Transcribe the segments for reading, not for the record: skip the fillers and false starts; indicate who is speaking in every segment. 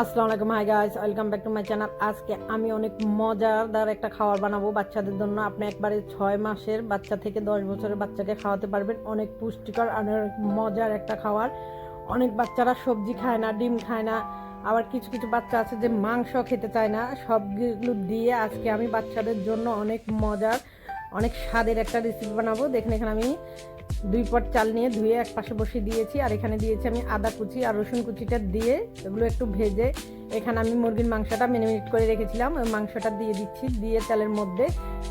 Speaker 1: আসসালামু আলাইকুম, hi guys, welcome back to my channel. আজকে আমি অনেক মজাদার একটা খাবার বানাবো বাচ্চাদের জন্য। আপনি একবারে 6 মাসের বাচ্চা থেকে 10 বছরের বাচ্চাকে খাওয়াতে পারবেন। অনেক পুষ্টিকর আর অনেক মজার একটা খাবার। অনেক বাচ্চারা সবজি খায় না, ডিম খায় না, আবার কিছু কিছু বাচ্চা আছে যে মাংস খেতে চায় না। সবগুলো দিয়ে আজকে আমি বাচ্চাদের জন্য অনেক মজার, অনেক স্বাদের একটা রেসিপি বানাবো। দেখেন, এখানে আমি 2 পট চাল নিয়ে ধুয়ে এক পাশে বসিয়ে দিয়েছি, আর এখানে দিয়েছি আমি আদা কুচি আর রসুন কুচিটা দিয়ে এগুলো একটু ভেজে এখানে আমি মুরগির মাংসটা মেরিনেট করে রেখেছিলাম, ওই মাংসটা দিয়ে দিচ্ছি। দিয়ে তেলের মধ্যে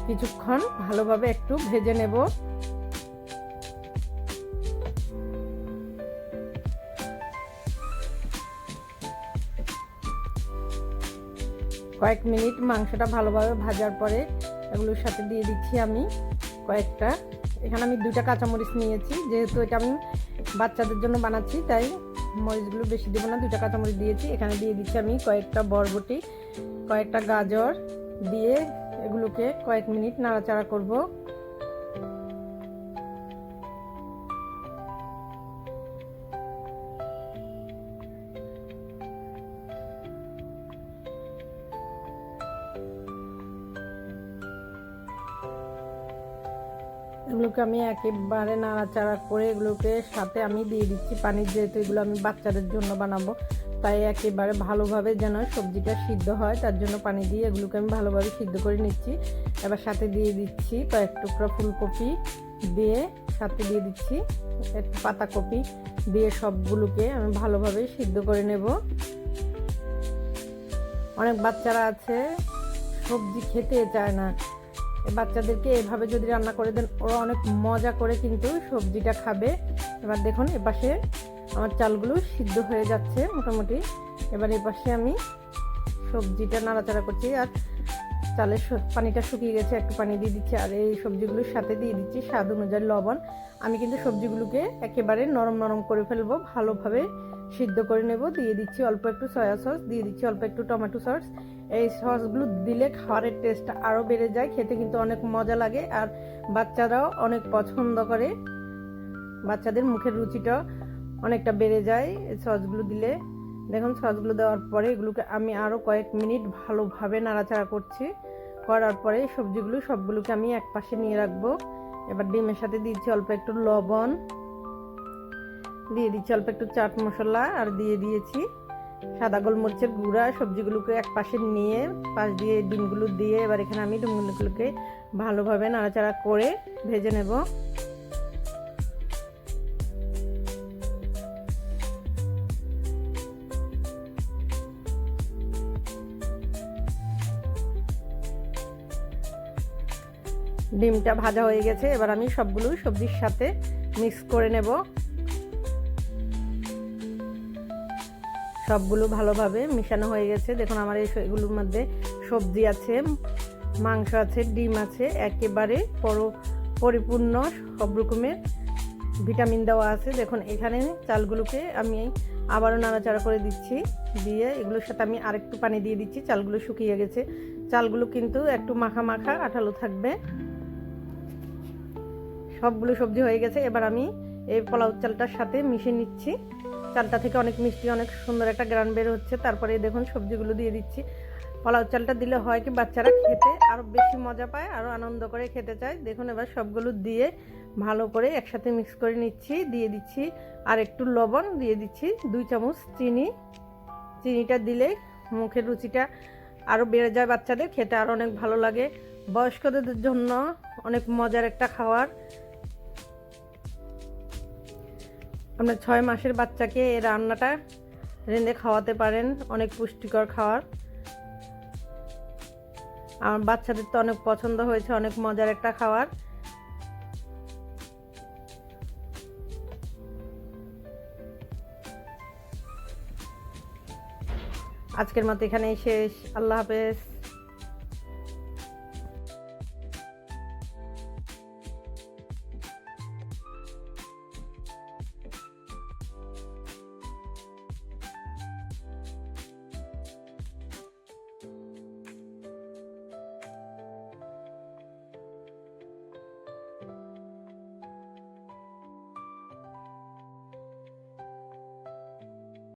Speaker 1: কিছুক্ষণ ভালোভাবে একটু ভেজে নেব। কয়েক মিনিট মাংসটা ভালোভাবে ভাজার পরে এগুলোর সাথে দিয়ে দিচ্ছি আমি কয়েকটা, এখানে আমি 2টা কাঁচামরিচ নিয়েছি, যেহেতু এটা আমি বাচ্চাদের জন্য বানাচ্ছি তাই মরিচগুলো বেশি দেবো না, 2টা কাঁচামরিচ দিয়েছি। এখানে দিয়ে দিচ্ছি আমি কয়েকটা বরবটি, কয়েকটা গাজর দিয়ে এগুলোকে কয়েক মিনিট নাড়াচাড়া করব। এগুলোকে আমি একেবারে নাড়াচাড়া করে এগুলোকে সাথে আমি দিয়ে দিচ্ছি পানি, যেহেতু এগুলো আমি বাচ্চাদের জন্য বানাবো তাই একেবারে ভালোভাবে যেন সবজিটা সিদ্ধ হয় তার জন্য পানি দিয়ে এগুলোকে আমি ভালোভাবে সিদ্ধ করে নিচ্ছি। এবার সাথে দিয়ে দিচ্ছি কয়েক টুকরা ফুলকপি, দিয়ে সাথে দিয়ে দিচ্ছি একটু পাতাকপি, দিয়ে সবগুলোকে আমি ভালোভাবে সিদ্ধ করে নেব। অনেক বাচ্চারা আছে সবজি খেতে চায় না, বাচ্চাদেরকে এভাবে যদি রান্না করে দেন ওরা অনেক মজা করে কিন্তু সবজিটা খাবে। এবার দেখুন এপাশে আমার চালগুলো সিদ্ধ হয়ে যাচ্ছে মোটামুটি। এবার এপাশে আমি সবজিটা নাড়াচাড়া করছি, আর চালের পানিটা শুকিয়ে গেছে, একটু পানি দিয়ে দিচ্ছি, আর এই সবজিগুলোর সাথে দিয়ে দিচ্ছি স্বাদ অনুযায়ী লবণ। আমি কিন্তু সবজিগুলোকে একেবারে নরম নরম করে ফেলবো, ভালোভাবে সিদ্ধ করে নেব। দিয়ে দিচ্ছি অল্প একটু সয়া সস, দিয়ে দিচ্ছি অল্প একটু টমেটো সস। এই সসগুলো দিলে খাবারের টেস্ট আরও বেড়ে যায়, খেতে কিন্তু অনেক মজা লাগে, আর বাচ্চারাও অনেক পছন্দ করে, বাচ্চাদের মুখের রুচিটাও অনেকটা বেড়ে যায় এই সসগুলো দিলে। দেখুন সসগুলো দেওয়ার পরে এগুলোকে আমি আরও কয়েক মিনিট ভালোভাবে নাড়াচাড়া করছি, করার পরে সবজিগুলো সবগুলোকে আমি এক পাশে নিয়ে রাখবো। এবার ডিমের সাথে দিচ্ছি অল্প একটু লবণ, দিয়ে দিচ্ছি অল্প একটু চাট মশলা, আর দিয়ে দিয়েছি সাদা গোলমরিচের গুঁড়া। সবজিগুলোকে এক পাশে নিয়ে পাশ দিয়ে ডিমগুলো দিয়ে এবার এখানে আমি ডিমগুলোকে ভালোভাবে নাড়াচাড়া করে ভেজে নেব। ডিমটা ভাজা হয়ে গেছে, এবার আমি সবগুলো সবজির সাথে মিক্স করে নেব। সবগুলো ভালোভাবে মিশানো হয়ে গেছে। দেখুন আমার এগুলোর মধ্যে সবজি আছে, মাংস আছে, ডিম আছে, একেবারে পরিপূর্ণ সব রকমের ভিটামিন দেওয়া আছে। দেখুন এখানে চালগুলোকে আমি আবারও নাড়াচাড়া করে দিচ্ছি, দিয়ে এগুলোর সাথে আমি আরেকটু পানি দিয়ে দিচ্ছি। চালগুলো শুকিয়ে গেছে, চালগুলো কিন্তু একটু মাখা মাখা আঠালো থাকবে। সবগুলো সবজি হয়ে গেছে, এবার আমি এই পোলাও চালটার সাথে মিশিয়ে নিচ্ছি। চালটা থেকে অনেক মিষ্টি, অনেক সুন্দর একটা গ্রান বের হচ্ছে। তারপরে দেখুন সবজিগুলো দিয়ে দিচ্ছি। পোলাও চালটা দিলে হয় কি বাচ্চারা খেতে আরও বেশি মজা পায়, আরও আনন্দ করে খেতে চায়। দেখুন এবার সবগুলো দিয়ে ভালো করে একসাথে মিক্স করে নিচ্ছি। দিয়ে দিচ্ছি আর একটু লবণ, দিয়ে দিচ্ছি 2 চামচ চিনি। চিনিটা দিলে মুখের রুচিটা আরও বেড়ে যায়, বাচ্চাদের খেতে আরও অনেক ভালো লাগে। বয়স্কদের জন্য অনেক মজার একটা খাবার। আপনার 6 মাসের বাচ্চাকে এই রান্নাটা রেঁধে খাওয়াতে পারেন, অনেক পুষ্টিকর খাবার। আমার বাচ্চাদের তো অনেক পছন্দ হয়েছে, অনেক মজার একটা খাবার। আজকের মতো এখানেই শেষ। আল্লাহ হাফেজ।